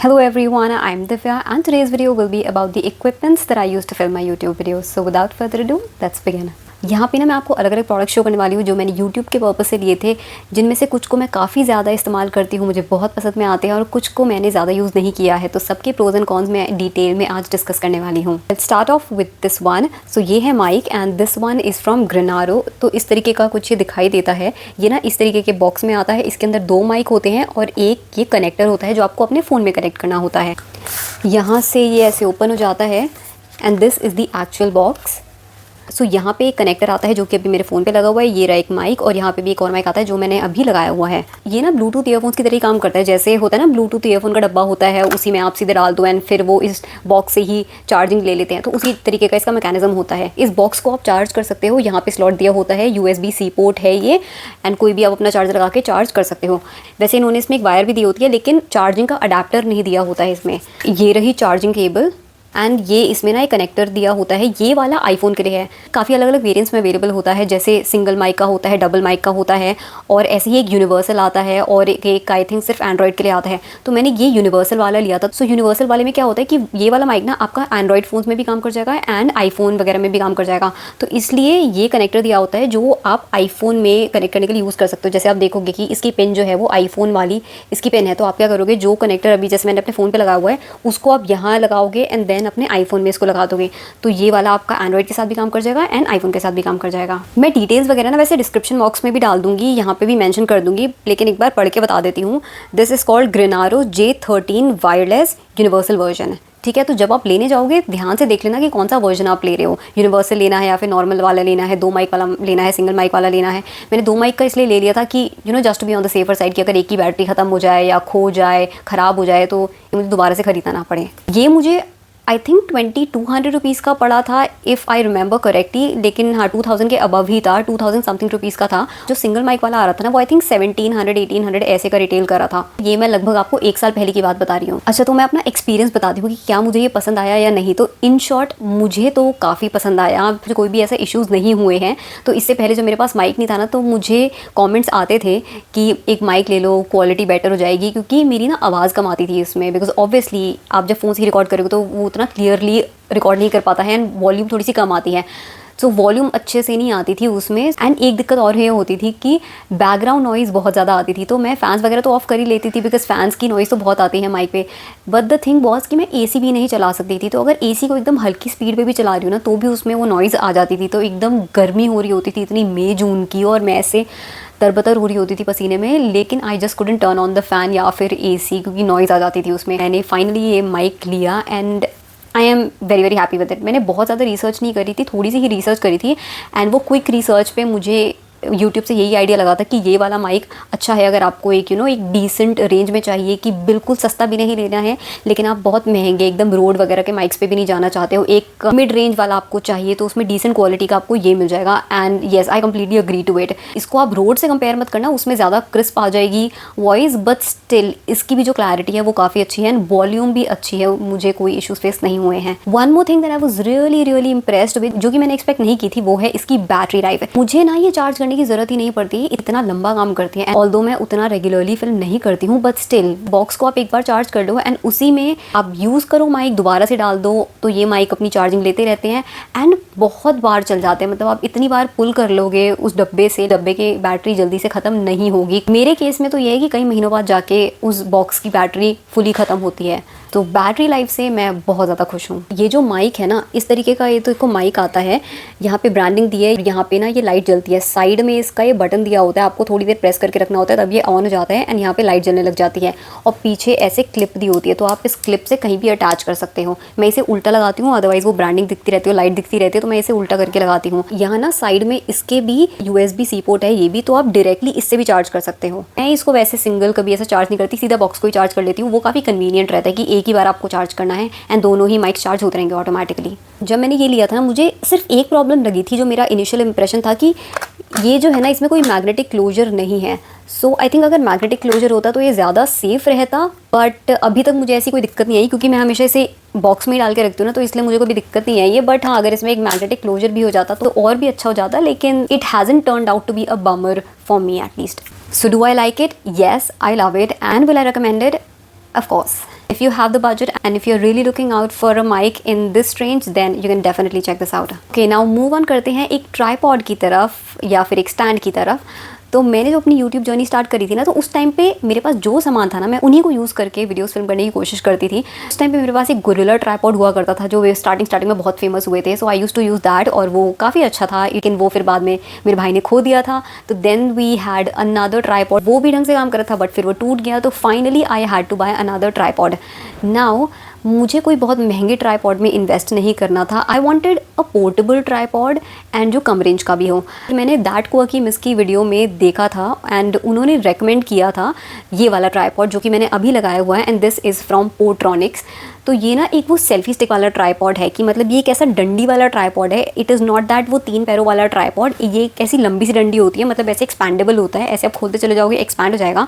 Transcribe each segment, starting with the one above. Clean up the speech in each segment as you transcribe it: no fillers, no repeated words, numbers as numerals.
Hello everyone, I'm Divya and today's video will be about the equipments that I use to film my YouTube videos. So without further ado, let's begin. यहाँ पे ना मैं आपको अलग अलग product show करने वाली हूँ जो मैंने YouTube के पर्पस से लिए थे, जिनमें से कुछ को मैं काफ़ी ज़्यादा इस्तेमाल करती हूँ, मुझे बहुत पसंद में आते हैं और कुछ को मैंने ज़्यादा यूज़ नहीं किया है। तो सबके प्रोज एंड कॉन्स मैं डिटेल में आज डिस्कस करने वाली हूँ। Let's start off with this one. So ये है mic and this one is from Grenaro. तो इस तरीके का कुछ ये दिखाई देता है। ये ना इस तरीके के बॉक्स में आता है। इसके अंदर 2 माइक होते हैं और एक ये कनेक्टर होता है जो आपको अपने फ़ोन में कनेक्ट करना होता है। यहाँ से ये ऐसे ओपन हो जाता है and this is the actual box. So यहाँ पे एक कनेक्टर आता है जो कि अभी मेरे फ़ोन पे लगा हुआ है। ये रहा एक माइक और यहाँ पे भी एक और माइक आता है जो मैंने अभी लगाया हुआ है। ये ना ब्लूटूथ ईयरफोन्स की तरह ही काम करता है। जैसे होता है ना ब्लूटूथ ईयरफोन का डब्बा होता है, उसी में आप सीधे डाल दो एंड फिर वो इस बॉक्स से ही चार्जिंग ले लेते हैं। तो उसी तरीके का इसका मैकेनिज्म होता है। इस बॉक्स को आप चार्ज कर सकते हो। यहाँ पे स्लॉट दिया होता है, USB-C पोर्ट है ये एंड कोई भी आप अपना चार्जर लगा के चार्ज कर सकते हो। वैसे इन्होंने इसमें एक वायर भी दी होती है लेकिन चार्जिंग का अडेप्टर नहीं दिया होता है इसमें। ये रही चार्जिंग केबल एंड ये इसमें ना एक कनेक्टर दिया होता है। ये वाला आईफोन के लिए है। काफ़ी अलग अलग वेरिएंट्स में अवेलेबल होता है, जैसे सिंगल माइक का होता है, डबल माइक का होता है और ऐसे ही एक यूनिवर्सल आता है और एक आई थिंक सिर्फ एंड्रॉयड के लिए आता है। तो मैंने ये यूनिवर्सल वाला लिया था। सो यूनिवर्सल वाले में क्या होता है कि ये वाला माइक ना आपका एंड्रॉयड फ़ोन्स में भी काम कर जाएगा एंड आईफोन वगैरह में भी काम कर जाएगा। तो इसलिए ये कनेक्टर दिया होता है जो आप आईफोन में कनेक्ट करने के लिए यूज़ कर सकते हो। जैसे आप देखोगे कि इसकी पिन जो है वो आईफोन वाली इसकी पिन है। तो आप क्या करोगे, जो कनेक्टर अभी जैसे मैंने अपने फ़ोन पर लगाया हुआ है उसको आप यहाँ लगाओगे एंड देन अपने आईफोन में इसको लगा दोगे। तो ये वाला आपका एंड्रॉइड के साथ भी काम कर जाएगा एंड आईफोन के साथ भी काम कर जाएगा। मैं डिटेल्स वगैरह ना वैसे डिस्क्रिप्शन बॉक्स में भी डाल दूंगी, यहाँ पे भी मेंशन कर दूंगी, लेकिन एक बार पढ़ के बता देती हूँ। This is called Grenaro J13 wireless universal version. ठीक है, तो जब आप लेने जाओगे ध्यान से देख लेना कि कौन सा वर्जन आप ले रहे हो। यूनिवर्सल लेना है या फिर नॉर्मल वाला लेना है, 2 माइक वाला लेना है, सिंगल माइक वाला लेना है। मैंने 2 माइक का इसलिए ले लिया था कि just to be on the safer side कि अगर एक की बैटरी ख़त्म हो जाए या खो जाए, ख़राब हो जाए तो मुझे दोबारा से ख़रीदना ना पड़े। ये मुझे आई थिंक 2200 रुपीज़ का पड़ा था इफ़ आई रिमेंबर करेक्टली, लेकिन हाँ 2000 के अबव ही था, 2000 समथिंग रुपीज़ का था। जो सिंगल माइक वाला आ रहा था ना वो आई थिंक 1700-1800 ऐसे का रिटेल करा था। ये मैं लगभग आपको 1 साल पहले की बात बता रही हूँ। अच्छा, तो मैं अपना एक्सपीरियंस बता दी हूँ कि क्या मुझे ये पसंद आया या नहीं। तो इन शॉर्ट मुझे तो काफ़ी पसंद आया, मुझे कोई भी ऐसा इश्यूज़ नहीं हुए हैं। तो इससे पहले जब मेरे पास माइक नहीं था ना तो मुझे कॉमेंट्स आते थे कि एक माइक ले लो, क्वालिटी बेटर हो जाएगी, क्योंकि मेरी ना आवाज़ कम आती थी इसमें। बिकॉज ऑब्वियसली आप जब फ़ोन से रिकॉर्ड करोगे तो वो उतना क्लियरली रिकॉर्ड नहीं कर पाता है एंड वॉल्यूम थोड़ी सी कम आती है। सो वॉल्यूम अच्छे से नहीं आती थी उसमें। एंड एक दिक्कत और ये होती थी कि बैकग्राउंड नॉइज़ बहुत ज़्यादा आती थी। तो मैं फ़ैन्स वगैरह तो ऑफ़ कर ही लेती थी बिकॉज फ़ैन्स की नॉइज़ तो बहुत आती है माइक पे। बट द थिंग वॉज कि मैं AC भी नहीं चला सकती थी। तो अगर AC को एकदम हल्की स्पीड पे भी चला रही हूँ ना तो भी उसमें वो नॉइज़ आ जाती थी। तो एकदम गर्मी हो रही होती थी इतनी मई जून की और मैं ऐसे तरबतर हो रही होती थी पसीने में, लेकिन I just couldn't turn on the fan या फिर AC क्योंकि नॉइज़ आ जाती थी उसमें। मैंने फाइनली ये माइक लिया and I am very very happy with it. मैंने बहुत ज़्यादा रिसर्च नहीं करी थी, थोड़ी सी ही रिसर्च करी थी एंड वो क्विक रिसर्च पे मुझे यूट्यूब से यही आइडिया लगा था कि ये वाला माइक अच्छा है अगर आपको एक एक डिसेंट रेंज में चाहिए, कि बिल्कुल सस्ता भी नहीं लेना है लेकिन आप बहुत महंगे एकदम रोड वगैरह के माइक्स पे भी नहीं जाना चाहते हो, एक मिड रेंज वाला आपको चाहिए तो उसमें डिसेंट क्वालिटी का आपको ये मिल जाएगा। And yes, I completely agree to it. इसको आप रोड से कंपेयर मत करना, उसमें ज़्यादा क्रिस्प आ जाएगी वॉइस, बट स्टिल इसकी भी जो क्लैरिटी है वो काफ़ी अच्छी है एंड वॉल्यूम भी अच्छी है, मुझे कोई इशूज़ फेस नहीं हुए हैं। One more thing that I was really really impressed with, जो कि मैंने एक्सपेक्ट नहीं की थी, वो है इसकी बैटरी लाइफ। मुझे ना ये चार्ज करने की ज़रूरत ही नहीं पड़ती, इतना लंबा काम करती है। ऑल्दो मैं उतना रेगुलरली फिल्म नहीं करती हूँ बट स्टिल बॉक्स को आप एक बार चार्ज कर लो एंड उसी में आप यूज़ करो माइक, दोबारा से डाल दो तो ये माइक अपनी चार्जिंग लेते रहते हैं एंड बहुत बार चल जाते हैं। मतलब आप इतनी बार पुल कर लोगे उस डब्बे से, डब्बे की बैटरी जल्दी से ख़त्म नहीं होगी। मेरे केस में तो ये है कि कई महीनों बाद जाके उस बॉक्स की बैटरी फुली ख़त्म होती है। तो बैटरी लाइफ से मैं बहुत ज़्यादा खुश हूँ। ये जो माइक है ना इस तरीके का, ये तो इसको माइक आता है, यहाँ पे ब्रांडिंग दी है, यहाँ पे ना ये लाइट जलती है, साइड में इसका ये बटन दिया होता है, आपको थोड़ी देर प्रेस करके रखना होता है तब ये ऑन हो जाता है एंड यहाँ पे लाइट जलने लग जाती है। और पीछे ऐसे क्लिप दी होती है तो आप इस क्लिप से कहीं भी अटैच कर सकते हो। मैं इसे उल्टा लगाती हूँ, अदरवाइज वो ब्रांडिंग दिखती रहती है, लाइट दिखती रहती है, तो मैं इसे उल्टा करके लगाती हूँ। यहाँ ना साइड में इसके भी USB-C पोर्ट है, ये भी, तो आप डायरेक्टली इससे भी चार्ज कर सकते हो। मैं इसको वैसे सिंगल कभी ऐसा चार्ज नहीं करती, सीधा बॉक्स को ही चार्ज कर लेती हूँ। वो काफ़ी कन्वीनियंट रहता है कि एक ही बार आपको चार्ज करना है एंड दोनों ही माइक चार्ज होते रहेंगे ऑटोमेटिकली। जब मैंने ये लिया था ना मुझे सिर्फ एक प्रॉब्लम लगी थी, जो मेरा इनिशियल इंप्रेशन था कि ये जो है ना इसमें कोई मैग्नेटिक क्लोजर नहीं है। सो आई थिंक अगर मैग्नेटिक क्लोजर होता तो ये ज़्यादा सेफ़ रहता, बट अभी तक मुझे ऐसी कोई दिक्कत नहीं आई क्योंकि मैं हमेशा इसे बॉक्स में ही डाल के रखती हूँ ना, तो इसलिए मुझे कोई भी दिक्कत नहीं आई है। बट हाँ, अगर इसमें एक मैग्नेटिक क्लोजर भी हो जाता तो और भी अच्छा हो जाता, लेकिन it hasn't turned out to be a bummer for me at least. So do I like it? Yes, I love it. And will I recommend it? Of course. If you have the budget and if you're really looking out for a mic in this range, then you can definitely check this out. Okay, now move on करते हैं एक tripod की तरफ या फिर एक stand की तरफ। तो मैंने जो अपनी यूट्यूब जर्नी स्टार्ट करी थी ना, तो उस टाइम पे मेरे पास जो सामान था ना, मैं उन्हीं को यूज़ करके वीडियोस फिल्म करने की कोशिश करती थी। उस टाइम पे मेरे पास एक गोरिल्ला ट्राईपॉड हुआ करता था जो स्टार्टिंग में बहुत फेमस हुए थे। सो आई यूज़ टू यूज़ दैट और वो काफ़ी अच्छा था, लेकिन वो फिर बाद में मेरे भाई ने खो दिया था। तो then we had another tripod, वो भी ढंग से काम कर रहा था बट फिर वो टूट गया। तो finally I had to buy another tripod. Now मुझे कोई बहुत महंगे ट्राईपॉड में इन्वेस्ट नहीं करना था। I wanted a portable tripod and जो कम रेंज का भी हो। मैंने दैट कुआ की मिस की वीडियो में देखा था एंड उन्होंने रेकमेंड किया था ये वाला ट्राईपॉड जो कि मैंने अभी लगाया हुआ है, and this is from Portronics. तो ये ना एक वो सेल्फी स्टिक वाला ट्राईपॉड है कि मतलब ये एक ऐसा डंडी वाला ट्राईपॉड है। इट इज़ नॉट दैट वो 3 पैरों वाला ट्राईपॉड, ये एक ऐसी लंबी सी डंडी होती है, मतलब ऐसे एक्सपैंडेबल होता है, ऐसे आप खोलते चले जाओगे एक्सपैंड हो जाएगा।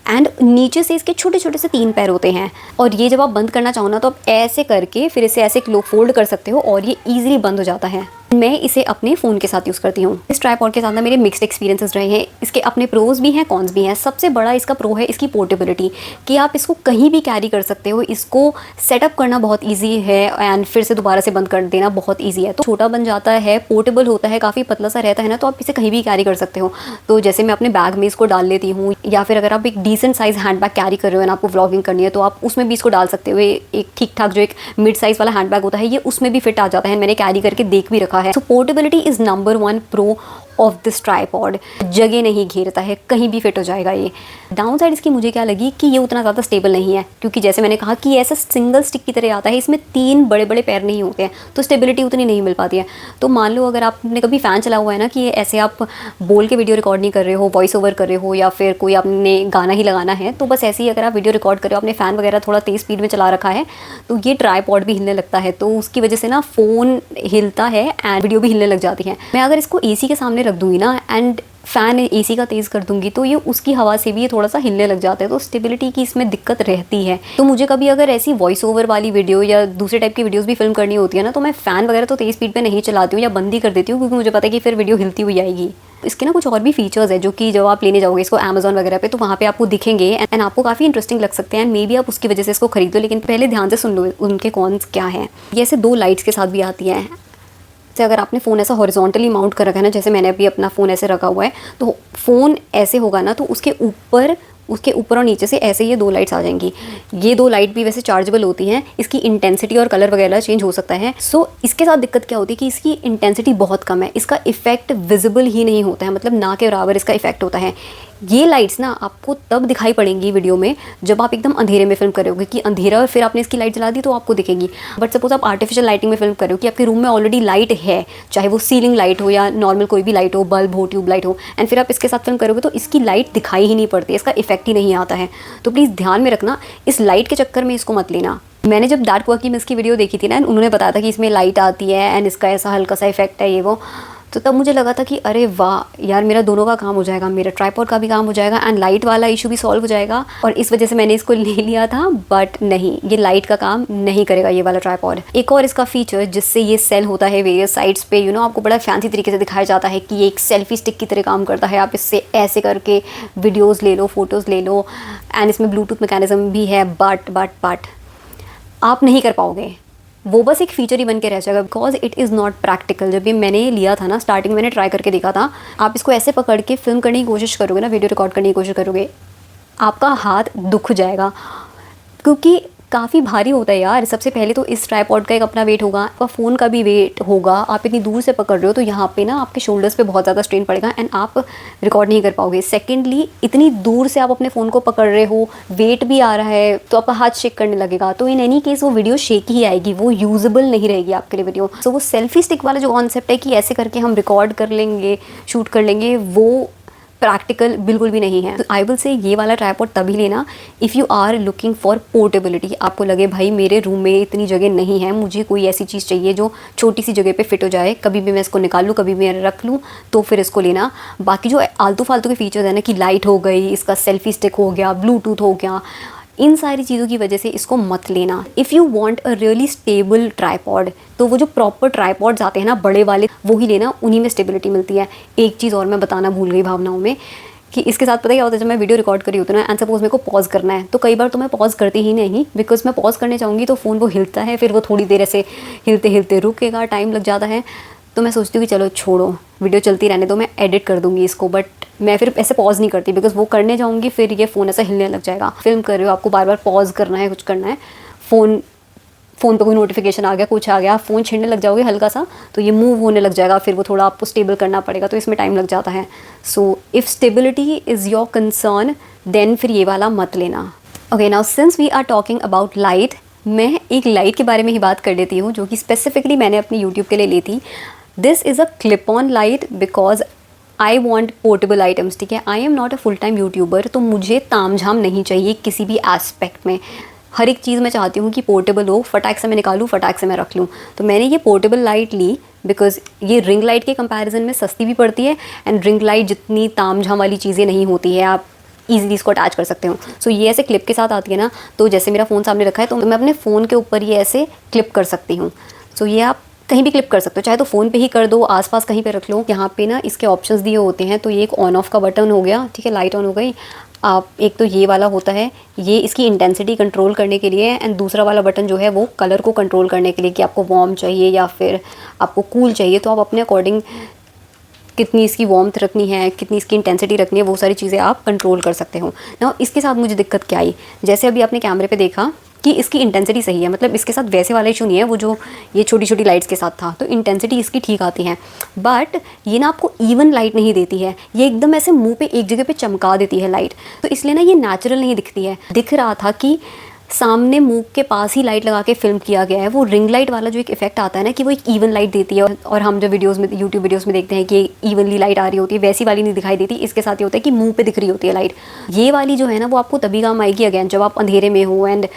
एंड नीचे से इसके छोटे छोटे से 3 पैर होते हैं और ये जब आप बंद करना चाहो ना तो आप ऐसे करके फिर इसे ऐसे फोल्ड कर सकते हो और ये ईजिली बंद हो जाता है। मैं इसे अपने फ़ोन के साथ यूज़ करती हूँ। इस ट्राईपॉड के साथ ना मेरे मिक्स्ड एक्सपीरियंसेस रहे हैं। इसके अपने प्रोज भी हैं, कॉन्स भी हैं। सबसे बड़ा इसका प्रो है इसकी पोर्टेबिलिटी, कि आप इसको कहीं भी कैरी कर सकते हो। इसको सेटअप करना बहुत ईजी है एंड फिर से दोबारा से बंद कर देना बहुत ईजी है। तो छोटा बन जाता है, पोर्टेबल होता है, काफ़ी पतला सा रहता है ना, तो आप इसे कहीं भी कैरी कर सकते हो। तो जैसे मैं अपने बैग में इसको डाल लेती हूँ, या फिर अगर आप एक decent size handbag carry कर रहे हो ना, आपको व्लॉगिंग करनी है तो आप उसमें भी इसको डाल सकते हो। एक ठीक ठाक जो एक मिड साइज़ वाला हैंड बैग होता है ये उसमें भी फिट आ जाता है। मैंने कैरी करके देख भी रखा है। So portability is number 1 pro of this tripod. जगह नहीं घेरता है, कहीं भी फिट हो जाएगा ये। डाउन साइड इसकी मुझे क्या लगी कि ये उतना ज़्यादा स्टेबल नहीं है, क्योंकि जैसे मैंने कहा कि ऐसा सिंगल स्टिक की तरह आता है, इसमें 3 बड़े बड़े पैर नहीं होते हैं, तो स्टेबिलिटी उतनी नहीं मिल पाती है। तो मान लो अगर आपने कभी फ़ैन चला हुआ है ना, कि ऐसे आप बोल के वीडियो रिकॉर्ड नहीं कर रहे हो, वॉइस ओवर कर रहे हो, या फिर कोई आपने गाना ही लगाना है, तो बस ऐसे ही अगर आप वीडियो रिकॉर्ड कर रहे हो, आपने फ़ैन वगैरह थोड़ा तेज़ स्पीड में चला रखा है, तो ये ट्राईपॉड भी हिलने लगता है। तो उसकी वजह से ना फ़ोन हिलता है एंड वीडियो भी हिलने लग जाती है। मैं अगर इसको AC के सामने रख दूँगी ना एंड फ़ैन AC का तेज़ कर दूंगी तो ये उसकी हवा से भी ये थोड़ा सा हिलने लग जाता है। तो स्टेबिलिटी की इसमें दिक्कत रहती है। तो मुझे कभी अगर ऐसी वॉइस ओवर वाली वीडियो या दूसरे टाइप की वीडियोस भी फिल्म करनी होती है ना, तो मैं फ़ैन वगैरह तो तेज़ स्पीड पे नहीं चलाती हूँ या बंद ही कर देती हूँ, क्योंकि मुझे पता है कि फिर वीडियो हिलती हुई आएगी। इसके ना कुछ और भी फीचर्स है जो कि जब आप लेने जाओगे इसको Amazon वगैरह पे, तो वहाँ पे आपको दिखेंगे एंड आपको काफ़ी इंटरेस्टिंग लग सकते हैं एंड मे बी आप उसकी वजह से इसको खरीदो। लेकिन पहले ध्यान से सुन लो उनके कॉन्स क्या हैं। ये ऐसे 2 लाइट्स के साथ भी आती हैं। से अगर आपने फ़ोन ऐसा हॉरिजॉन्टली माउंट कर रखा है ना, जैसे मैंने अभी अपना फ़ोन ऐसे रखा हुआ है, तो फ़ोन ऐसे होगा ना, तो उसके ऊपर और नीचे से ऐसे ये 2 लाइट्स आ जाएंगी। ये 2 लाइट भी वैसे चार्जेबल होती हैं। इसकी इंटेंसिटी और कलर वगैरह चेंज हो सकता है। सो इसके साथ दिक्कत क्या होती है कि इसकी इंटेंसिटी बहुत कम है, इसका इफेक्ट विजिबल ही नहीं होता है, मतलब ना के बराबर इसका इफेक्ट होता है। ये लाइट्स ना आपको तब दिखाई पड़ेंगी वीडियो में जब आप एकदम अंधेरे में फिल्म करोगे, कि अंधेरा और फिर आपने इसकी लाइट जला दी तो आपको दिखेगी। बट सपोज आप आर्टिफिशियल लाइटिंग में फिल्म करो कि आपके रूम में ऑलरेडी लाइट है, चाहे वो सीलिंग लाइट हो या नॉर्मल कोई भी लाइट हो, बल्ब हो, ट्यूब लाइट हो, एंड फिर आप इसके साथ फिल्म करोगे तो इसकी लाइट दिखाई ही नहीं पड़ती, इसका इफेक्ट ही नहीं आता है। तो प्लीज़ ध्यान में रखना, इस लाइट के चक्कर में इसको मत लेना। मैंने जब डार्क वर्क की मिस की वीडियो देखी थी ना, उन्होंने बताया था कि इसमें लाइट आती है एंड इसका ऐसा हल्का सा इफेक्ट है ये वो, तो तब मुझे लगा था कि अरे वाह यार, मेरा दोनों का काम हो जाएगा, मेरा ट्राईपॉड का भी काम हो जाएगा एंड लाइट वाला इशू भी सॉल्व हो जाएगा। और इस वजह से मैंने इसको ले लिया था। बट नहीं, ये लाइट का काम नहीं करेगा ये वाला ट्राईपॉड। एक और इसका फीचर जिससे ये सेल होता है वेरियस साइट्स पे, आपको बड़ा फैंसी तरीके से दिखाया जाता है कि ये एक सेल्फी स्टिक की तरह काम करता है। आप इससे ऐसे करके वीडियोज़ ले लो, फोटोज़ ले लो, एंड इसमें ब्लूटूथ मैकेनिज्म भी है। बट आप नहीं कर पाओगे, वो बस एक फीचर ही बन के रह जाएगा, because it is not practical. जब ये मैंने लिया था ना, स्टार्टिंग मैंने ट्राई करके देखा था, आप इसको ऐसे पकड़ के फिल्म करने की कोशिश करोगे ना, वीडियो रिकॉर्ड करने की कोशिश करोगे, आपका हाथ दुख जाएगा, क्योंकि काफ़ी भारी होता है यार। सबसे पहले तो इस ट्राईपॉड का एक अपना वेट होगा, आपका फ़ोन का भी वेट होगा। आप इतनी दूर से पकड़ रहे हो तो यहाँ पे ना आपके शोल्डर्स पे बहुत ज़्यादा स्ट्रेन पड़ेगा एंड आप रिकॉर्ड नहीं कर पाओगे। सेकेंडली, इतनी दूर से आप अपने फ़ोन को पकड़ रहे हो, वेट भी आ रहा है, तो आपका हाथ शेक करने लगेगा। तो इन एनी केस वो वीडियो शेक ही आएगी, वो यूजेबल नहीं रहेगी आपके लिए वीडियो। सो वो सेल्फी स्टिक वाला जो कॉन्सेप्ट है कि ऐसे करके हम रिकॉर्ड कर लेंगे, शूट कर लेंगे, वो प्रैक्टिकल बिल्कुल भी नहीं है। तो आई विल से ये वाला ट्राईपॉड तभी लेना if you are looking for portability. आपको लगे भाई मेरे रूम में इतनी जगह नहीं है, मुझे कोई ऐसी चीज़ चाहिए जो छोटी सी जगह पे फिट हो जाए, कभी भी मैं इसको निकाल लूँ, कभी भी मैं रख लूँ, तो फिर इसको लेना। बाकी जो आलतू फालतू के फीचर्स है ना, कि लाइट हो गई, इसका सेल्फी स्टिक हो गया, ब्लूटूथ हो गया, इन सारी चीज़ों की वजह से इसको मत लेना। If you want a really stable tripod, तो वो जो प्रॉपर ट्राईपॉड्स आते हैं ना बड़े वाले, वो ही लेना, उन्हीं में स्टेबिलिटी मिलती है। एक चीज़ और मैं बताना भूल गई भावनाओं में, कि इसके साथ पता क्या होता है, जब मैं वीडियो रिकॉर्ड करी होती हूँ ना एंड सपोज मेरे को पॉज करना है, तो कई बार तो मैं पॉज करती ही नहीं, बिकॉज मैं पॉज करने चाहूँगी तो फ़ोन वो हिलता है, फिर वो थोड़ी देर ऐसे हिलते हिलते रुकेगा, टाइम लग जाता है। तो मैं सोचती हूँ कि चलो छोड़ो, वीडियो चलती रहने दो, मैं एडिट कर दूँगी इसको, बट मैं फिर ऐसे पॉज नहीं करती, बिकॉज वो करने जाऊँगी फिर ये फ़ोन ऐसा हिलने लग जाएगा। फिल्म कर रहे हो, आपको बार बार पॉज करना है, कुछ करना है, फ़ोन पे कोई नोटिफिकेशन आ गया, कुछ आ गया, फ़ोन छीनने लग जाओगे हल्का सा, तो ये मूव होने लग जाएगा, फिर वो थोड़ा आपको स्टेबल करना पड़ेगा, तो इसमें टाइम लग जाता है। So if stability is your concern then फिर ये वाला मत लेना। Okay, now since we are talking about light, मैं एक लाइट के बारे में ही बात कर लेती हूँ, जो कि स्पेसिफिकली मैंने अपनी यूट्यूब के लिए ली थी। This is a clip on light because I want portable items, ठीक है। I am not a full time YouTuber, तो मुझे तामझाम नहीं चाहिए किसी भी एस्पेक्ट में। हर एक चीज़ मैं चाहती हूँ कि पोर्टेबल हो, फटाक से मैं निकालूँ, फटाक से मैं रख लूँ। तो मैंने ये पोर्टेबल लाइट ली बिकॉज ये रिंग लाइट के कंपैरिजन में सस्ती भी पड़ती है, एंड रिंग लाइट जितनी तामझाम वाली चीज़ें नहीं होती है, आप ईजिली इसको अटैच कर सकते हो। सो ये ऐसे क्लिप के साथ आती है ना, तो जैसे मेरा फ़ोन सामने रखा है तो मैं अपने फ़ोन के ऊपर ये ऐसे क्लिप कर सकती हूँ। सो ये आप कहीं भी क्लिप कर सकते हो, चाहे तो फ़ोन पे ही कर दो, आसपास कहीं पे रख लो। यहाँ पे ना इसके ऑप्शंस दिए होते हैं, तो ये एक ऑन ऑफ का बटन हो गया, ठीक है, लाइट ऑन हो गई। आप एक तो ये वाला होता है, ये इसकी इंटेंसिटी कंट्रोल करने के लिए, एंड दूसरा वाला बटन जो है वो कलर को कंट्रोल करने के लिए, कि आपको वार्म चाहिए या फिर आपको कूल चाहिए, तो आप अपने अकॉर्डिंग कितनी इसकी वार्मथ रखनी है, कितनी इसकी इंटेंसिटी रखनी है, वो सारी चीज़ें आप कंट्रोल कर सकते हो ना। इसके साथ मुझे दिक्कत क्या आई, जैसे अभी आपने कैमरे पे देखा कि इसकी इंटेंसिटी सही है, मतलब इसके साथ वैसे वाला इशू नहीं है वो जो ये छोटी छोटी लाइट्स के साथ था, तो इंटेंसिटी इसकी ठीक आती है। बट ये ना आपको इवन लाइट नहीं देती है, ये एकदम ऐसे मुंह पे एक जगह पे चमका देती है लाइट, तो इसलिए ना ये नेचुरल नहीं दिखती है। दिख रहा था कि सामने मुंह के पास ही लाइट लगा के फिल्म किया गया है। वो रिंग लाइट वाला जो एक इफेक्ट आता है ना, कि वो एक इवन लाइट देती है, और हम जो वीडियोस में, यूट्यूब वीडियोस में देखते हैं कि इवनली लाइट आ रही होती है, वैसी वाली नहीं दिखाई देती। इसके साथ ये होता है कि मुंह पे दिख रही होती है लाइट। ये वाली जो है ना, वो आपको तभी काम आएगी अगेन जब आप अंधेरे में हो एंड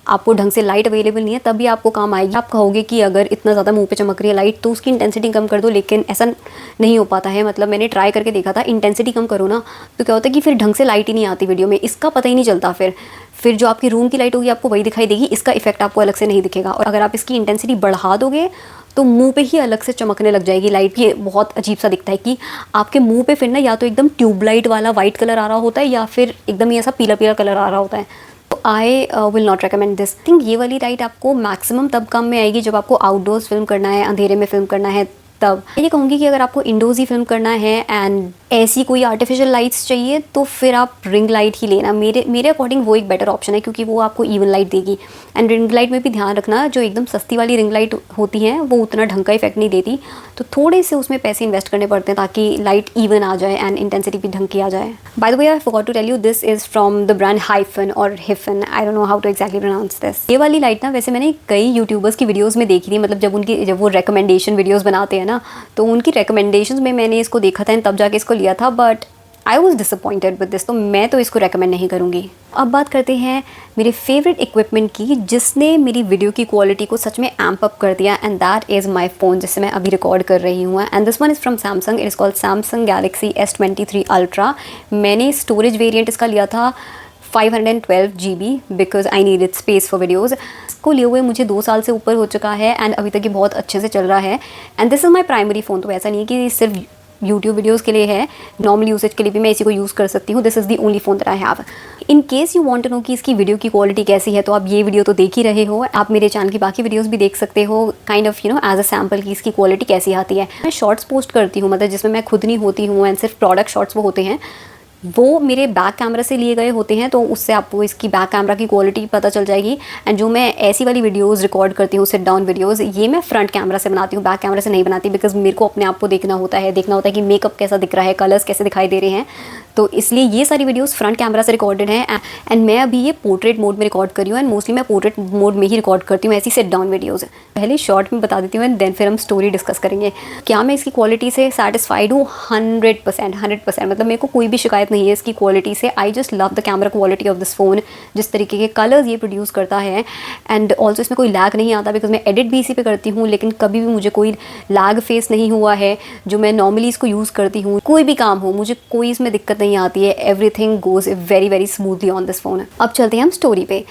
आपको ढंग से लाइट अवेलेबल नहीं है, तभी आपको काम आएगी। आप कहोगे कि अगर इतना ज़्यादा मुंह पे चमक रही है लाइट तो उसकी इंटेंसिटी कम कर दो, लेकिन ऐसा नहीं हो पाता है। मतलब मैंने ट्राई करके देखा था, इंटेंसिटी कम करो ना तो क्या होता है कि फिर ढंग से लाइट ही नहीं आती वीडियो में, इसका पता ही नहीं चलता। फिर जो आपकी रूम की लाइट होगी आपको वही दिखाई देगी, इसका इफेक्ट आपको अलग से नहीं दिखेगा। और अगर आप इसकी इंटेंसिटी बढ़ा दोगे तो मुंह पे ही अलग से चमकने लग जाएगी लाइट। ये बहुत अजीब सा दिखता है कि आपके मुंह पे फिर ना या तो एकदम ट्यूबलाइट वाला वाइट कलर आ रहा होता है, या फिर एकदम ही ऐसा पीला पीला कलर आ रहा होता है। तो I will not recommend this thing. ये वाली लाइट आपको मैक्सिमम तब काम में आएगी जब आपको आउटडोर्स फिल्म करना है, अंधेरे में फिल्म करना है, तब। ये कहूँगी कि अगर आपको इंडोर्स ही फिल्म करना है एंड ऐसी कोई आर्टिफिशियल लाइट्स चाहिए तो फिर आप रिंग लाइट ही लेना। मेरे अकॉर्डिंग वो एक बेटर ऑप्शन है, क्योंकि वो आपको इवन लाइट देगी। एंड रिंग लाइट में भी ध्यान रखना, जो एकदम सस्ती वाली रिंग लाइट होती हैं वो उतना ढंग का इफेक्ट नहीं देती, तो थोड़े से उसमें पैसे इन्वेस्ट करने पड़ते हैं ताकि लाइट इवन आ जाए एंड इंटेंसिटी भी ढंग की आ जाए। By the way, I forgot to tell you, this is from the brand hyphen और hyphen, I don't know how to exactly pronounce this. ये वाली लाइट ना वैसे मैंने कई यूट्यूबर्स की वीडियोज़ में देखी थी, मतलब जब वो रिकमेंडेशन वीडियोज़ बनाते हैं ना, तो उनकी रिकमेंडेशंस में मैंने इसको देखा था, तब जाके इसको लिया था, but I was disappointed with this, तो मैं तो इसको रेकमेंड नहीं करूँगी। अब बात करते हैं मेरे फेवरेट इक्विपमेंट की, जिसने मेरी वीडियो की क्वालिटी को सच में एम्प अप कर दिया, and that is my phone, जिससे मैं अभी रिकॉर्ड कर रही हूँ। And this one is from Samsung, it is called Samsung Galaxy S23 ultra. मैंने स्टोरेज वेरिएंट इसका लिया था 512 GB because I needed space for videos. इसको लिए हुए मुझे 2 साल से ऊपर हो चुका है एंड अभी तक ये बहुत अच्छे से चल रहा है। And this is my primary phone, तो ऐसा नहीं है कि सिर्फ यूट्यूब वीडियोज़ के लिए है, नॉर्मल यूसेज के लिए भी मैं इसी को यूज़ कर सकती हूँ। This is the only phone that I have. In case you want to know कि इसकी वीडियो की क्वालिटी कैसी है, तो आप ये वीडियो तो देख ही रहे हो, आप मेरे चैनल की बाकी वीडियोज़ भी देख सकते हो, kind of as a sample की इसकी क्वालिटी कैसी आती है। मैं शॉर्ट्स पोस्ट करती हूँ, मतलब जिसमें मैं खुद नहीं होती हूँ एंड सिर्फ प्रोडक्ट शॉर्ट्स वो होते हैं, वो मेरे बैक कैमरा से लिए गए होते हैं, तो उससे आपको इसकी बैक कैमरा की क्वालिटी पता चल जाएगी। एंड जो मैं ऐसी वाली वीडियोस रिकॉर्ड करती हूँ, सिट डाउन वीडियोस, ये मैं फ्रंट कैमरा से बनाती हूँ, बैक कैमरा से नहीं बनाती, बिकॉज मेरे को अपने आप को देखना होता है कि मेकअप कैसा दिख रहा है, कलर्स कैसे दिखाई दे रहे हैं, तो इसलिए ये सारी वीडियोस फ्रंट कैमरा से रिकॉर्डेड हैं। एंड मैं अभी ये पोर्ट्रेट मोड में रिकॉर्ड कर रही हूँ, एंड मोस्टली मैं पोर्ट्रेट मोड में ही रिकॉर्ड करती हूँ ऐसी सिट डाउन वीडियोज़। पहले शॉर्ट में बता देती हूँ एंड देन फिर हम स्टोरी डिस्कस करेंगे। क्या मैं इसकी क्वालिटी से सेटिस्फाइड हूँ? 100%। मतलब मेरे को कोई भी शिकायत नहीं है इसकी क्वालिटी से। I just love the camera quality of this phone, जिस तरीके के कलर्स ये प्रोड्यूस करता है, एंड ऑल्सो इसमें कोई लैग नहीं आता, बिकॉज मैं एडिट भी इसी पे करती हूँ, लेकिन कभी भी मुझे कोई लैग फेस नहीं हुआ है। जो मैं नॉर्मली इसको यूज़ करती हूँ, कोई भी काम हो, मुझे कोई इसमें दिक्कत नहीं आती है। Everything goes very very smoothly on this phone. अब चलते हैं हम स्टोरी पे।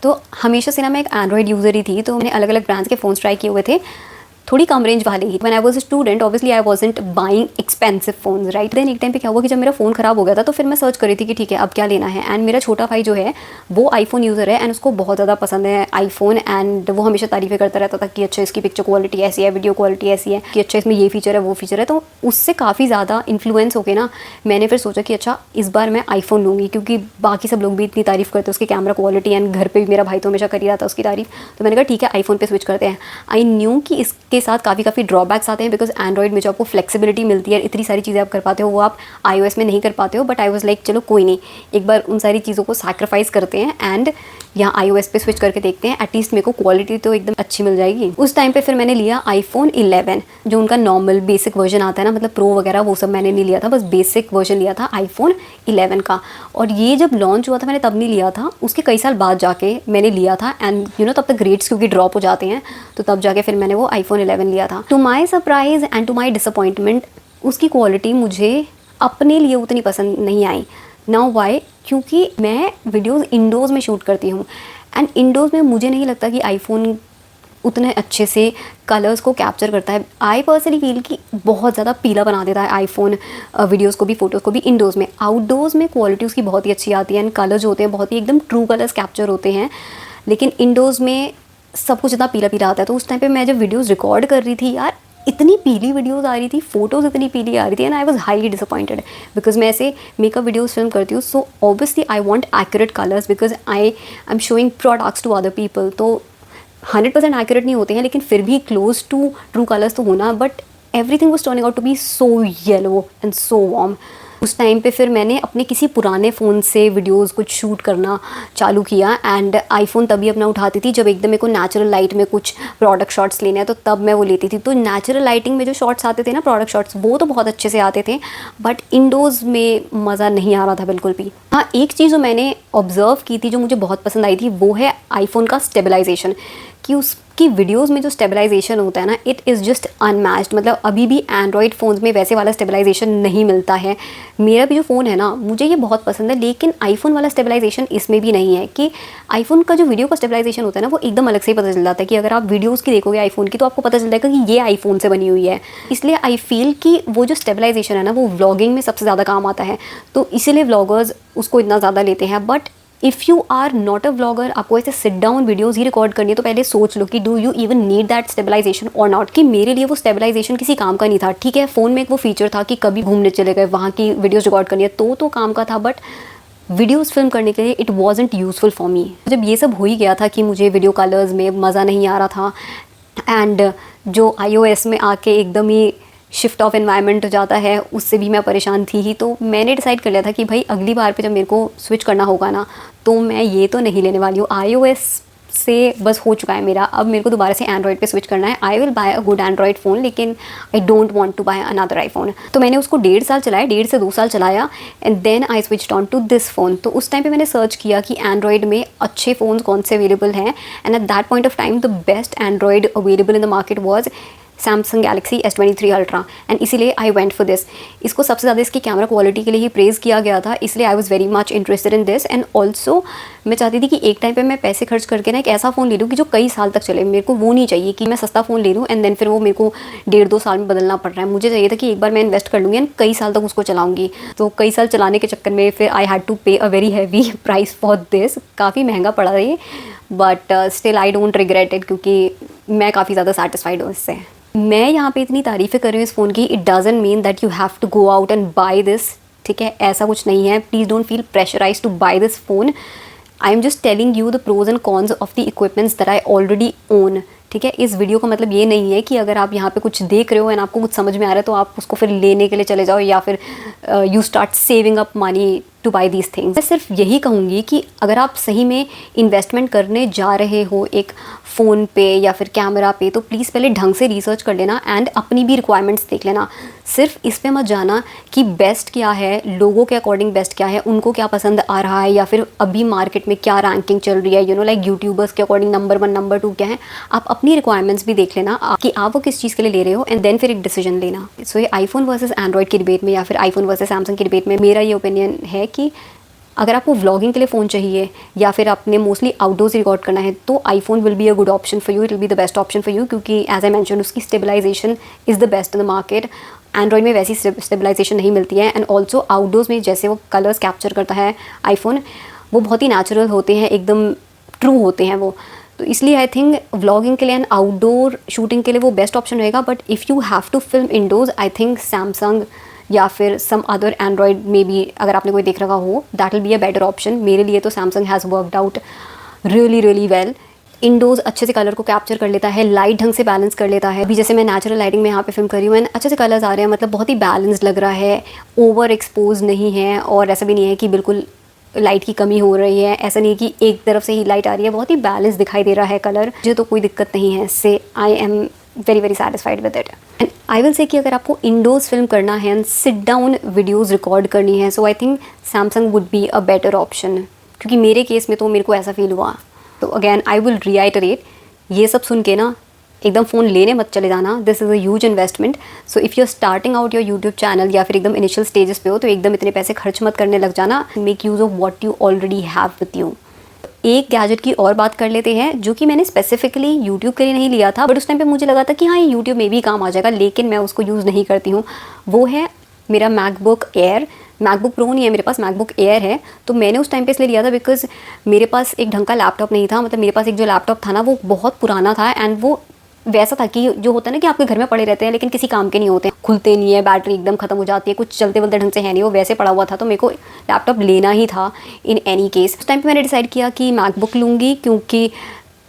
तो हमेशा से ना मैं एक एंड्रॉयड यूज़र ही थी, तो मैंने अलग अलग ब्रांड्स के फ़ोन्स ट्राई किए हुए थे, थोड़ी कम रेंज वाले ही। When I was a student obviously I wasn't buying expensive phones right. देन एक टाइम पे क्या हुआ कि जब मेरा फ़ोन ख़राब हो गया था तो फिर मैं सर्च करी थी कि ठीक है अब क्या लेना है। एंड मेरा छोटा भाई जो है वो आईफोन यूज़र है एंड उसको बहुत ज़्यादा पसंद है आईफोन। एंड वो हमेशा तारीफ़ें करता रहता था कि अच्छा इसकी पिक्चर क्वालिटी ऐसी है, वीडियो क्वालिटी ऐसी है, कि अच्छा इसमें ये फीचर है वो फीचर है। तो उससे काफ़ी ज़्यादा इन्फ्लुएंस होकर ना मैंने फिर सोचा कि अच्छा इस बार मैं आईफोन लूँगी, क्योंकि बाकी सब लोग भी इतनी तारीफ़ करते उसकी कैमरा क्वालिटी एंड घर पे भी मेरा भाई तो हमेशा कर ही रहा था उसकी तारीफ़। तो मैंने कहा ठीक है आईफोन पे स्विच करते हैं। आई न्यू कि इसके साथ काफ़ी ड्रॉबैक्स आते हैं, बिकॉज एंड्रॉइड में जो आपको फ्लेक्सिबिलिटी मिलती है, इतनी सारी चीज़ें आप कर पाते हो वो आप iOS में नहीं कर पाते हो। बट आई वाज लाइक चलो कोई नहीं, एक बार उन सारी चीज़ों को सैक्रिफाइस करते हैं एंड यहाँ iOS पे स्विच करके देखते हैं, एटलीस्ट मेरे को क्वालिटी तो एकदम अच्छी मिल जाएगी। उस टाइम पे फिर मैंने लिया iPhone 11, जो उनका नॉर्मल बेसिक वर्जन आता है ना, मतलब प्रो वगैरह वो सब मैंने नहीं लिया था, बस बेसिक वर्जन लिया था iPhone 11 का। और ये जब लॉन्च हुआ था मैंने तब नहीं लिया था, उसके कई साल बाद जाके मैंने लिया था। एंड यू नो तब तक ग्रेड्स क्योंकि ड्रॉप हो जाते हैं, तो तब जाके फिर मैंने वो iPhone 11 लिया था। To my surprise and to my disappointment उसकी क्वालिटी मुझे अपने लिए उतनी पसंद नहीं आई। नाउ वाई, क्योंकि मैं वीडियोज़ इंडोज़ में शूट करती हूँ एंड इंडोज़ में मुझे नहीं लगता कि आईफोन उतने अच्छे से कलर्स को कैप्चर करता है। आई पर्सनली फील कि बहुत ज़्यादा पीला बना देता है आईफोन वीडियोज़ को भी फ़ोटोज़ को भी इंडोज़ में। आउटडोर्स में क्वालिटी उसकी बहुत ही अच्छी आती है एंड कलर जो होते हैं बहुत ही एकदम ट्रू कलर्स कैप्चर होते हैं, लेकिन इंडोज़ में सब कुछ इतना पीला पीला आता है। तो उस टाइम पे मैं जब वीडियोज़ रिकॉर्ड कर रही थी यार, इतनी पीली वीडियोज़ आ रही थी, फ़ोटोज़ इतनी पीली आ रही थी and I was highly disappointed, because मैं ऐसे मेकअप वीडियोज़ फिल्म करती हूँ, so obviously I want accurate colours because I am showing products to other people. तो 100% एक्यूरेट नहीं होते हैं, लेकिन फिर भी क्लोज टू ट्रू कलर्स तो होना। But everything was turning out to be so yellow and so warm. उस टाइम पे फिर मैंने अपने किसी पुराने फ़ोन से वीडियोस कुछ शूट करना चालू किया एंड आईफोन तभी अपना उठाती थी जब एकदम मेरे को नेचुरल लाइट में कुछ प्रोडक्ट शॉट्स लेने हैं, तो तब मैं वो लेती थी। तो नेचुरल लाइटिंग में जो शॉट्स आते थे ना, प्रोडक्ट शॉट्स, वो तो बहुत अच्छे से आते थे, बट इंडोज़ में मज़ा नहीं आ रहा था बिल्कुल भी। हाँ, एक चीज़ जो मैंने ऑब्ज़र्व की थी जो मुझे बहुत पसंद आई थी वो है आईफोन का स्टेबलाइजेशन, कि उसकी वीडियोस में जो स्टेबलाइजेशन होता है ना, इट इज़ जस्ट अनमैच्ड। मतलब अभी भी एंड्रॉयड फ़ोन्स में वैसे वाला स्टेबलाइजेशन नहीं मिलता है। मेरा भी जो फ़ोन है ना, मुझे ये बहुत पसंद है, लेकिन आईफोन वाला स्टेबलाइजेशन इसमें भी नहीं है। कि आईफोन का जो वीडियो का स्टेबलाइजेशन होता है ना, वो एकदम अलग से ही पता चल जाता है। कि अगर आप वीडियोज़ की देखोगे आईफोन की, तो आपको पता चल जाएगा कि ये आईफोन से बनी हुई है। इसलिए आई फील कि वो जो स्टेबलाइजेशन है ना, वो व्लॉगिंग में सबसे ज़्यादा काम आता है, तो इसीलिए व्लॉगर्स उसको इतना ज़्यादा लेते हैं। But if you are not a vlogger, आपको ऐसे सिट डाउन वीडियोज़ ही रिकॉर्ड करनी है, तो पहले सोच लो कि do you even need that stabilization और नॉट। कि मेरे लिए वो स्टेबलाइजेशन किसी काम का नहीं था। ठीक है, फ़ोन में एक वो फीचर था कि कभी घूमने चले गए, वहाँ की वीडियोज़ रिकॉर्ड करनी है, तो काम का था, बट वीडियोज़ फिल्म करने के लिए it wasn't useful for me. जब ये सब हो ही गया था कि मुझे वीडियो कलर्स में मज़ा नहीं आ रहा था एंड जो iOS में आके एकदम ही शिफ्ट ऑफ एनवायरनमेंट हो जाता है, उससे भी मैं परेशान थी ही। तो मैंने डिसाइड कर लिया था कि भाई अगली बार पे जब मेरे को स्विच करना होगा ना, तो मैं ये तो नहीं लेने वाली हूँ। iOS से बस हो चुका है मेरा, अब मेरे को दोबारा से एंड्रॉयड पे स्विच करना है। I will buy a good Android phone, लेकिन I don't want to buy another iPhone. तो मैंने उसको 1.5 साल चलाया, 1.5 से 2 साल चलाया and then I switched on to this phone. तो उस टाइम पे मैंने सर्च किया कि एंड्रॉयड में अच्छे फ़ोन्स कौन से अवेलेबल हैं, and at that point of time the best Android available in the market was Samsung Galaxy S23 Ultra and इसीलिए आई वेंट फॉर दिस। इसको सबसे ज़्यादा इसकी कैमरा क्वालिटी के लिए ही प्रेज़ किया गया था, इसलिए I was very much interested in this. And also मैं चाहती थी कि एक टाइम पे मैं पैसे खर्च करके ना एक ऐसा फ़ोन ले लूँ कि जो कई साल तक चले। मेरे को वो नहीं चाहिए कि मैं सस्ता फ़ोन ले लूँ एंड देन फिर वो मेरे को 1.5-2 साल में बदलना पड़ रहा है। मुझे चाहिए था कि एक बार मैं इन्वेस्ट कर लूँगी एंड कई साल तक उसको चलाऊँगी। तो कई साल चलाने के चक्कर में फिर आई हैड टू पे a very heavy price for this. काफ़ी महंगा पड़ा ये, but still I don't regret it, क्योंकि मैं काफ़ी ज़्यादा सेटिस्फाइड हूँ इससे। मैं यहाँ पे इतनी तारीफ़ें कर रही हूँ इस फ़ोन की, it doesn't mean that you have to go out and buy this. ठीक है, ऐसा कुछ नहीं है। Please don't feel pressurise to buy this phone. I am just telling you the pros and cons of the equipments that I already own. ठीक है, इस video का मतलब ये नहीं है कि अगर आप यहाँ पे कुछ देख रहे हो एंड आपको कुछ समझ में आ रहा है तो आप उसको फिर लेने के लिए चले जाओ, या फिर you start saving up money two by these things. मैं सिर्फ यही कहूँगी कि अगर आप सही में इन्वेस्टमेंट करने जा रहे हो एक फ़ोन पे या फिर कैमरा पे, तो प्लीज़ पहले ढंग से रिसर्च कर लेना एंड अपनी भी रिक्वायरमेंट्स देख लेना। सिर्फ इस पे मत जाना कि बेस्ट क्या है, लोगों के अकॉर्डिंग बेस्ट क्या है, उनको क्या पसंद आ रहा है, या फिर अभी मार्केट में क्या रैंकिंग चल रही है, यू नो लाइक यूट्यूबर्स के अकॉर्डिंग नंबर 1 नंबर 2 क्या है। आप अपनी रिक्वायरमेंट्स भी देख लेना कि आप वो किस चीज़ के लिए ले रहे हो, एंड देन फिर एक डिसीजन लेना। सो ये आईफोन वर्सेस एंड्रॉयड की डिबेट में या फिर आईफोन वर्सेस सैमसंग की डिबेट में मेरा ये ओपिनियन है कि अगर आपको व्लॉगिंग के लिए फ़ोन चाहिए या फिर आपने मोस्टली आउटडोर्स रिकॉर्ड करना है तो iPhone will be a good option for you, it will be the best option for you, क्योंकि एज आई मेंशन उसकी stabilization is the best in the market. Android में वैसी स्टेबलाइजेशन नहीं मिलती है। एंड ऑल्सो आउटडोर्स में जैसे वो कलर्स कैप्चर करता है आईफोन, वो बहुत ही नेचुरल होते हैं, एकदम ट्रू होते हैं वो। तो इसलिए आई थिंक व्लॉगिंग के लिए एंड आउटडोर शूटिंग के लिए वो बेस्ट ऑप्शन रहेगा। But if you have to film indoors, I think Samsung या फिर सम अदर एंड्रॉयड में भी अगर आपने कोई देख रखा हो, that will be a better option. मेरे लिए तो Samsung has worked out really well. Indoors अच्छे से कलर को कैप्चर कर लेता है, लाइट ढंग से बैलेंस कर लेता है। अभी जैसे मैं नेचुरल लाइटिंग में यहाँ पे फिल्म कर रही हूँ एंड अच्छे से कलर्स आ रहे हैं, मतलब बहुत ही बैलेंस्ड लग रहा है, ओवर एक्सपोज नहीं है और ऐसा भी नहीं है कि बिल्कुल लाइट की कमी हो रही है, ऐसा नहीं कि एक तरफ से ही लाइट आ रही है, बहुत ही बैलेंस दिखाई दे रहा है कलर। मुझे तो कोई दिक्कत नहीं है इससे, I am very satisfied with it. And I will say कि अगर आपको इंडोर्स फिल्म करना है and sit down videos record करनी है, so I think Samsung would be a better option, क्योंकि मेरे केस में तो मेरे को ऐसा फील हुआ। तो अगैन आई विल रिआइटरेट, ये सब सुन के ना एकदम फ़ोन लेने मत चले जाना, this is a huge investment. So if you are starting out your YouTube channel या फिर एकदम इनिशियल स्टेजेस पे हो तो एकदम इतने पैसे खर्च मत करने लग जाना। Make use of what you already have with you. एक गैजेट की और बात कर लेते हैं जो कि मैंने स्पेसिफिकली यूट्यूब के लिए नहीं लिया था, बट उस टाइम पे मुझे लगा था कि हाँ ये यूट्यूब में भी काम आ जाएगा, लेकिन मैं उसको यूज़ नहीं करती हूँ। वो है मेरा मैकबुक एयर। मैकबुक प्रो नहीं है मेरे पास, मैकबुक एयर है। तो मैंने उस टाइम पे इसलिए लिया था बिकॉज मेरे पास एक ढंग का लैपटॉप नहीं था। मतलब मेरे पास एक जो लैपटॉप था ना वो बहुत पुराना था एंड वो वैसा था कि जो होता है ना कि आपके घर में पड़े रहते हैं लेकिन किसी काम के नहीं होते, खुलते नहीं है, बैटरी एकदम खत्म हो जाती है, कुछ चलते वलते ढंग से है नहीं, वो वैसे पड़ा हुआ था। तो मेरे को लैपटॉप लेना ही था इन एनी केस। उस टाइम पे मैंने डिसाइड किया कि मैकबुक लूँगी, क्योंकि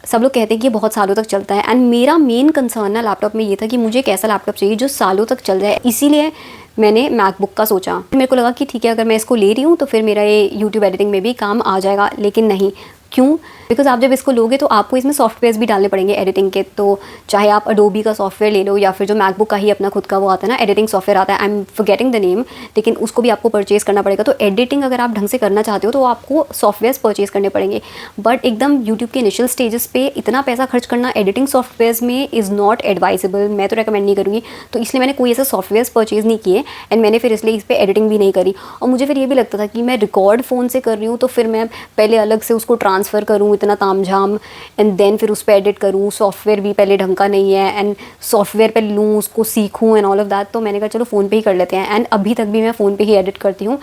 सब लोग कहते हैं कि ये बहुत सालों तक चलता है। एंड मेरा मेन कंसर्न ना लैपटॉप में ये था कि मुझे एक ऐसा लैपटॉप चाहिए जो सालों तक चल जाए, इसीलिए मैंने मैकबुक का सोचा। मेरे को लगा कि ठीक है अगर मैं इसको ले रही हूँ तो फिर मेरा ये यूट्यूब एडिटिंग में भी काम आ जाएगा, लेकिन नहीं। क्यों? बिकॉज आप जब इसको लोगे तो आपको इसमें सॉफ्टवेयर्स भी डालने पड़ेंगे एडिटिंग के। तो चाहे आप अडोबी का सॉफ्टवेयर ले लो या फिर जो मैकबुक का ही अपना खुद का वो आता है ना एडिटिंग सॉफ्टवेयर आता है, I am forgetting the name, लेकिन उसको भी आपको परचेज करना पड़ेगा। तो एडिटिंग अगर आप ढंग से करना चाहते हो तो आपको सॉफ्टवेयर्स परचेज करने पड़ेंगे। बट एकदम यूट्यूब के इनिशियल स्टेजेस पे इतना पैसा खर्च करना एडिटिंग सॉफ्टवेयर्स में इज़ नॉट एडवाइजेबल, मैं तो रेकमेंड नहीं करूँगी। तो इसलिए मैंने कोई ऐसे सॉफ्टवेयर्स परचेज नहीं किए एंड मैंने फिर इसलिए इस पर एडिटिंग भी नहीं करी। और मुझे फिर ये भी लगता था कि मैं रिकॉर्ड फ़ोन से कर रही हूँ तो फिर मैं पहले अलग से उसको ट्रांसफ़र करूँ, इतना तामझाम, एंड देन फिर उस पर एडिट करूँ, सॉफ्टवेयर भी पहले ढंग का नहीं है एंड सॉफ्टवेयर पे लूँ, उसको सीखूँ एंड ऑल ऑफ दैट। तो मैंने कहा चलो फ़ोन पे ही कर लेते हैं एंड अभी तक भी मैं फ़ोन पे ही एडिट करती हूँ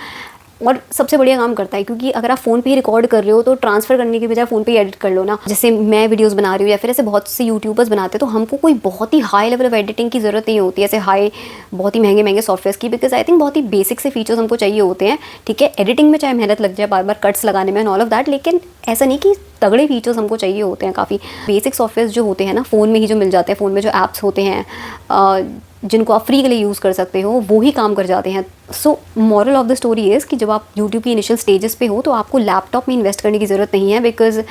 और सबसे बढ़िया काम करता है, क्योंकि अगर आप फ़ोन पे ही रिकॉर्ड कर रहे हो तो ट्रांसफ़र करने की बजाय फ़ोन पे ही एडिट कर लो ना। जैसे मैं वीडियोस बना रही हूँ या फिर ऐसे बहुत से यूट्यूबर्स बनाते हैं तो हमको कोई बहुत ही हाई लेवल ऑफ एडिटिंग की ज़रूरत नहीं होती, ऐसे हाई बहुत ही महंगे सॉफ्टवेयर की, बिकॉज आई थिंक बहुत ही बेसिक से फीचर्स हमको चाहिए होते हैं। ठीक है, एडिटिंग में चाहे मेहनत लग जाए बार बार कट्स लगाने में एंड ऑल ऑफ दैट, लेकिन ऐसा नहीं कि तगड़े फीचर्स हमको चाहिए होते हैं। काफ़ी बेसिक सॉफ्टवेयर जो होते हैं ना फ़ोन में ही जो मिल जाते हैं, फ़ोन में जो ऐप्स होते हैं जिनको आप फ्री के लिए यूज़ कर सकते हो, वो ही काम कर जाते हैं। So moral of the story is कि जब आप यूट्यूब की इनिशियल स्टेजेस पे हो तो आपको लैपटॉप में इन्वेस्ट करने की ज़रूरत नहीं है, बिकॉज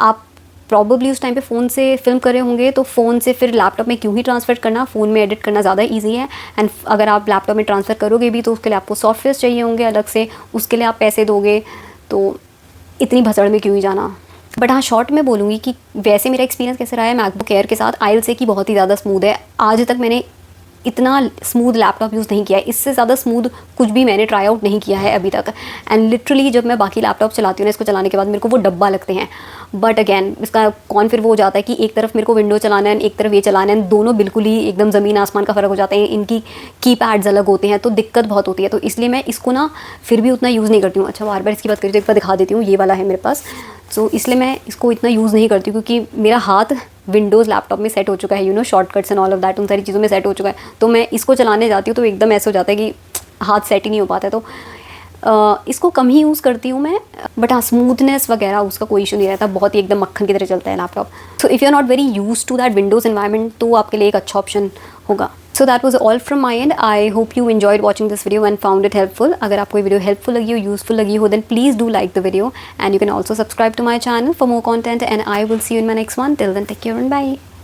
आप प्रॉबली उस टाइम पे फ़ोन से फिल्म कर रहे होंगे तो फ़ोन से फिर लैपटॉप में क्यों ही ट्रांसफ़र करना, फ़ोन में एडिट करना ज़्यादा ईजी है। एंड अगर आप लैपटॉप में ट्रांसफ़र करोगे भी तो उसके लिए आपको सॉफ्टवेयर चाहिए होंगे अलग से, उसके लिए आप पैसे दोगे, तो इतनी भसड़ में क्यों ही जाना। बट हाँ, शॉर्ट में बोलूँगी कि वैसे मेरा एक्सपीरियंस कैसे रहा है मैकबुक एयर के साथ, आई विल से कि बहुत ही ज़्यादा स्मूथ है। आज तक मैंने इतना स्मूथ लैपटॉप यूज़ नहीं किया है, इससे ज़्यादा स्मूथ कुछ भी मैंने ट्राई आउट नहीं किया है अभी तक। एंड लिटरली जब मैं बाकी लैपटॉप चलाती हूँ ना, इसको चलाने के बाद मेरे को वो डब्बा लगते हैं। बट अगैन इसका कौन फिर वो हो जाता है कि एक तरफ मेरे को विंडो चलाना है, एक तरफ ये चलाना है, दोनों बिल्कुल ही एकदम ज़मीन आसमान का फ़र्क हो जाता है। इनकी कीपैड्स अलग होते हैं तो दिक्कत बहुत होती है, तो इसलिए मैं इसको ना फिर भी उतना यूज़ नहीं करती हूँ। अच्छा, बार बार इसकी बात करी तो एक बार दिखा देती हूँ, ये वाला है मेरे पास। सो इसलिए मैं इसको इतना यूज़ नहीं करती क्योंकि मेरा हाथ विंडोज़ लैपटॉप में सेट हो चुका है, you know, shortcuts and all of that, उन सारी चीज़ों में सेट हो चुका है। तो मैं इसको चलाने जाती हूँ तो एकदम ऐसा हो जाता है कि हाथ सेट ही नहीं हो पाता है। तो इसको कम ही यूज़ करती हूँ मैं। बट हाँ, स्मूथनेस वगैरह उसका कोई इशू नहीं रहता, बहुत ही एकदम मक्खन की तरह चलता है laptop. So if you are not very use to that Windows environment तो आपके लिए एक अच्छा ऑप्शन होगा। So that was all from my end. I hope you enjoyed watching this video and found it helpful. अगर आपको ये video helpful लगी हो, यूज़फुल लगी हो, then please do like the video and you can also subscribe to my channel for more content and I will see you in my next one. Till then, take care and bye.